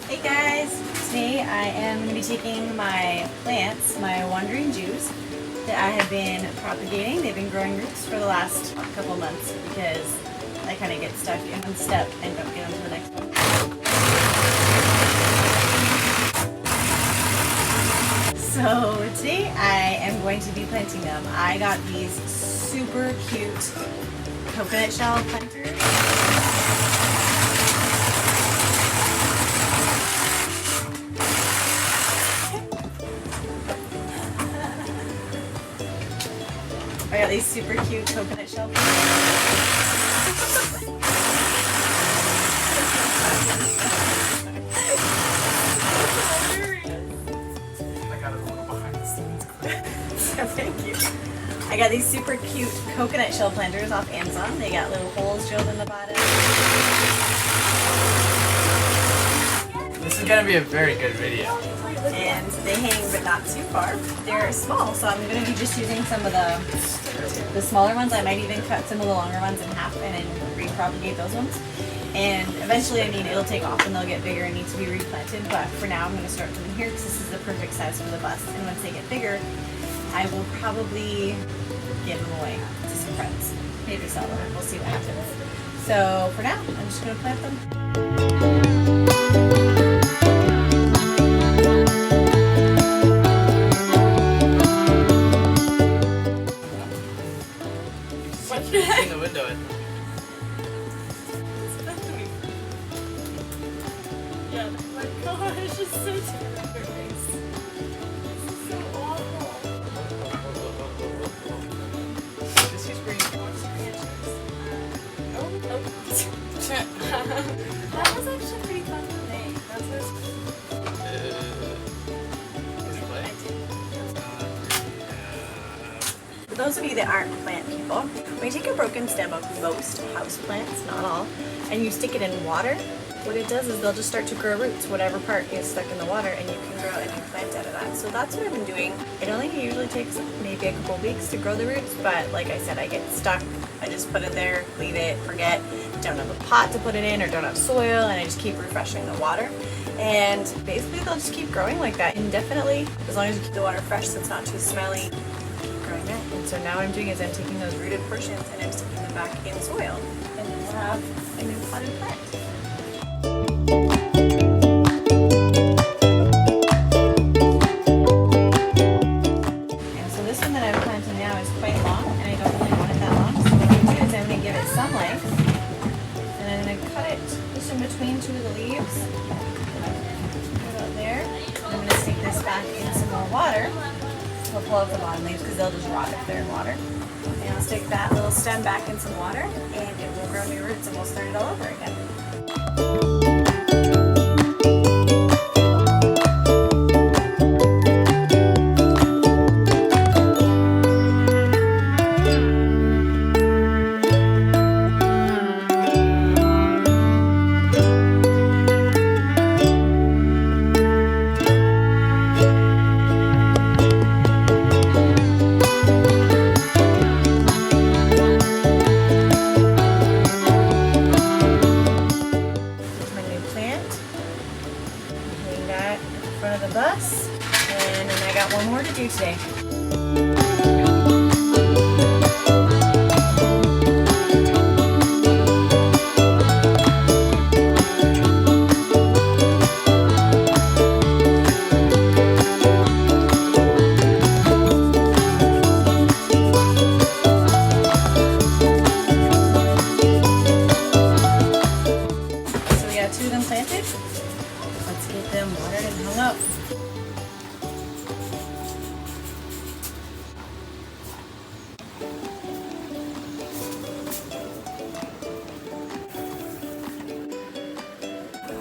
Hey guys, today I am going to be taking my plants, my wandering Jews, that I have been propagating. They've been growing roots for the last couple months because I kind of get stuck in one step and don't get on to the next one. So today I am going to be planting them. I got these super cute coconut shell planters. I got these super cute coconut shell Thank you. I got these super cute coconut shell planters off Amazon. They got little holes drilled in the bottom. This is gonna be a very good video. And they hang but not too far. They're small, so I'm going to be just using some of the smaller ones. I might even cut some of the longer ones in half and then repropagate those ones. And eventually, I mean, it'll take off and they'll get bigger and need to be replanted. But for now, I'm going to start them here because this is the perfect size for the bus. And once they get bigger, I will probably give them away to some friends. Maybe sell them. We'll see what happens. So for now, I'm just going to plant them. In the window. Yeah, oh my gosh, it's so terrible. This is so awful. This is green. That was actually pretty fun to make. That's For those of you that aren't plant people, when you take a broken stem of most house plants, not all, and you stick it in water, what it does is they'll just start to grow roots, whatever part is stuck in the water, and you can grow a new plant out of that. So that's what I've been doing. It only usually takes maybe a couple weeks to grow the roots, but like I said, I get stuck. I just put it there, leave it, forget, don't have a pot to put it in or don't have soil, and I just keep refreshing the water. And basically they'll just keep growing like that indefinitely, as long as you keep the water fresh so it's not too smelly. Growing that. And so now what I'm doing is I'm taking those rooted portions and I'm sticking them back in soil, and then we'll have a new potted plant. And so this one that I'm planting now is quite long, and I don't really want it that long. So what I'm going to do is I'm going to give it some length, and I'm going to cut it just in between two of the leaves. Put it out there. And I'm going to stick this back in some more water. We'll pull out the bottom leaves because they'll just rot if they're in water. And I'll stick that little stem back in some water, and it will grow new roots, and we'll start it all over again. Front of the bus, and then I got one more to do today. So we got two of them planted. Let's get them watered and hung up.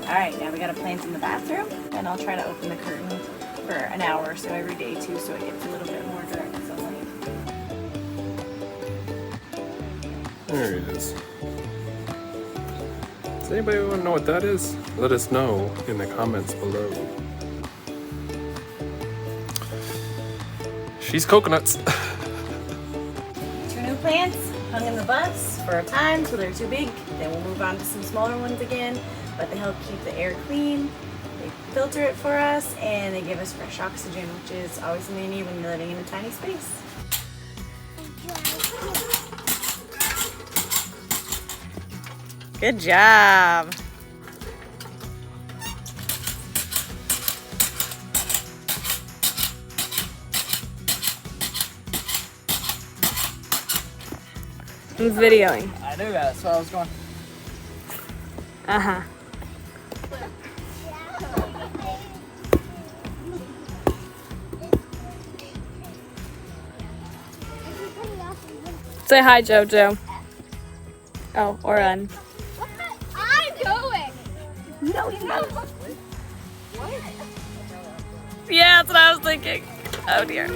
Alright, now we gotta plant in the bathroom, and I'll try to open the curtain for an hour or so every day too, so it gets a little bit more direct sunlight. There it is. Does anybody want to know what that is? Let us know in the comments below. She's coconuts. Two new plants hung in the bus for a time till they're too big. Then we'll move on to some smaller ones again, but they help keep the air clean. filter it for us, and they give us fresh oxygen, which is always something you need when you're living in a tiny space. Good job. I'm videoing. I knew that, so I was going. Uh-huh. Say hi, Jojo. Oh, or run. I'm going. No, you're not. Yeah, that's what I was thinking. Oh dear.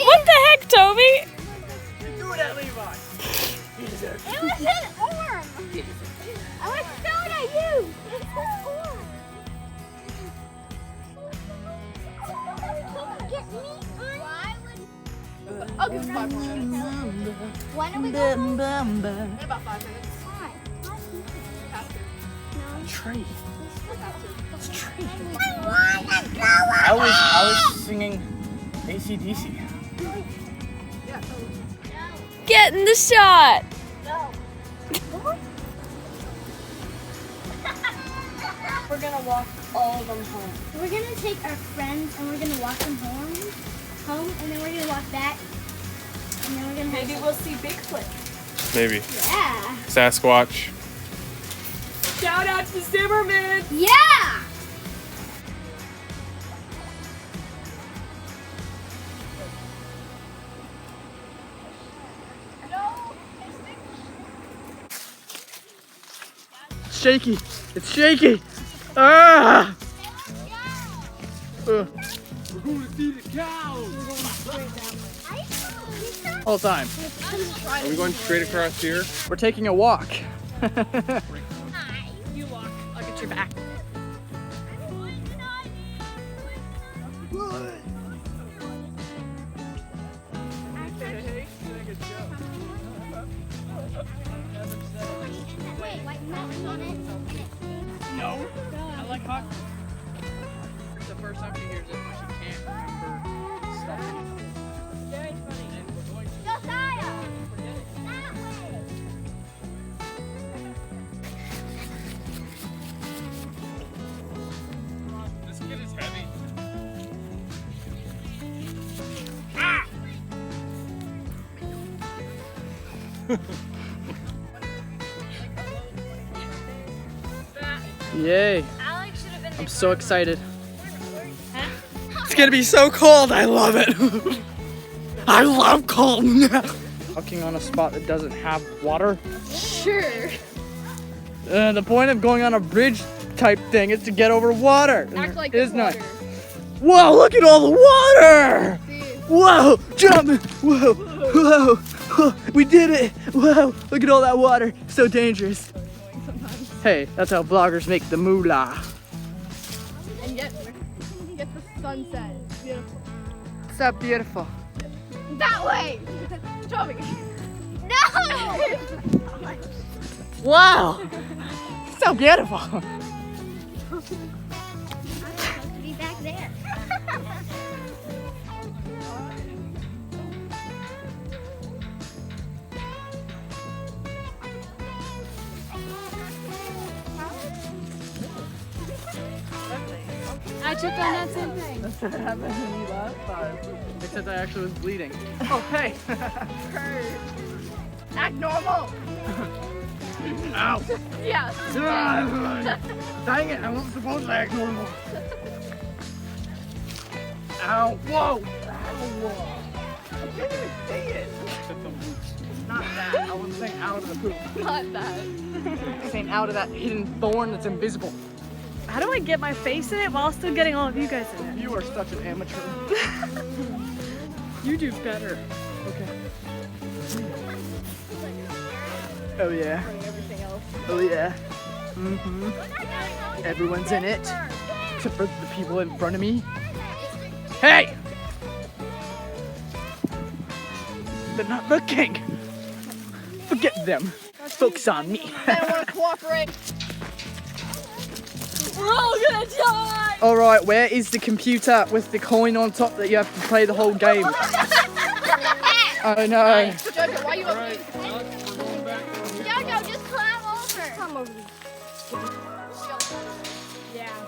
What the heck, Toby? Do it at Levi. It was his arm. I was throwing at you. It's his arm. Get me on. Why would? Oh, give us 5 more minutes. When are we going? In about 5 minutes. Why? Tree. It's tree. I wanna go. I was singing AC/DC. Get in the shot. We're gonna walk all of them home. We're gonna take our friends and we're gonna walk them home, and then we're gonna walk back, and then we're gonna Maybe have we'll see Bigfoot. Maybe. yeah, Sasquatch. Shout out to Zimmerman! yeah. It's shaky. It's shaky. Ah! All time. Are we going straight across here? We're taking a walk. You walk. I'll get your back. No. I like hot. It's the first time she hears it, but she can't remember stuff. Very funny. And we're going to Josiah, forget it. that way. This kid is heavy. Yay. Alex should have been I'm so excited. It's gonna be so cold. I love it. I love cold. Walking on a spot that doesn't have water. Sure. The point of going on a bridge type thing is to get over water. Act like it it's is not. water. Whoa, look at all the water! Whoa, jump! Whoa, whoa, whoa, we did it! Whoa, look at all that water. So dangerous. Hey, that's how vloggers make the moolah. And yet, get the sunset. It's beautiful. It's so beautiful. That way! Toby. No. Wow! So beautiful. I'm supposed to be back there. I tripped on that same thing. That's what happened to me last time. Except I actually was bleeding. Oh, hey! Act normal! Ow! Yeah. Dang it, I wasn't supposed to act normal. Ow! Whoa! Ow! I can't even see it! Not that. I wasn't saying out of the poop. Not that. I'm saying out of that hidden thorn that's invisible. How do I get my face in it while still getting all of you guys in it? You are such an amateur. You do better. Okay. Oh yeah. Oh yeah. Everyone's in it, except for the people in front of me. Hey! They're not looking. Forget them. Focus on me. I don't want to cooperate. We're all gonna die! All right, where is the computer with the coin on top that you have to play the whole game? Oh no. Jojo, why you up here? Jojo, just climb over. Come over.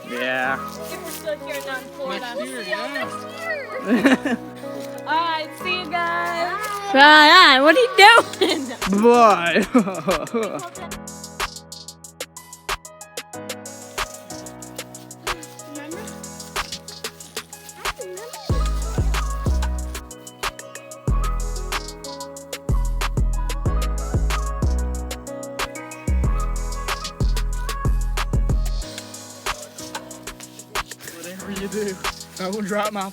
Yeah. If we're still here not in Florida. Next year. Alright, see you guys. Right, what are you doing? Bye. Remember? Whatever you do, don't drop my.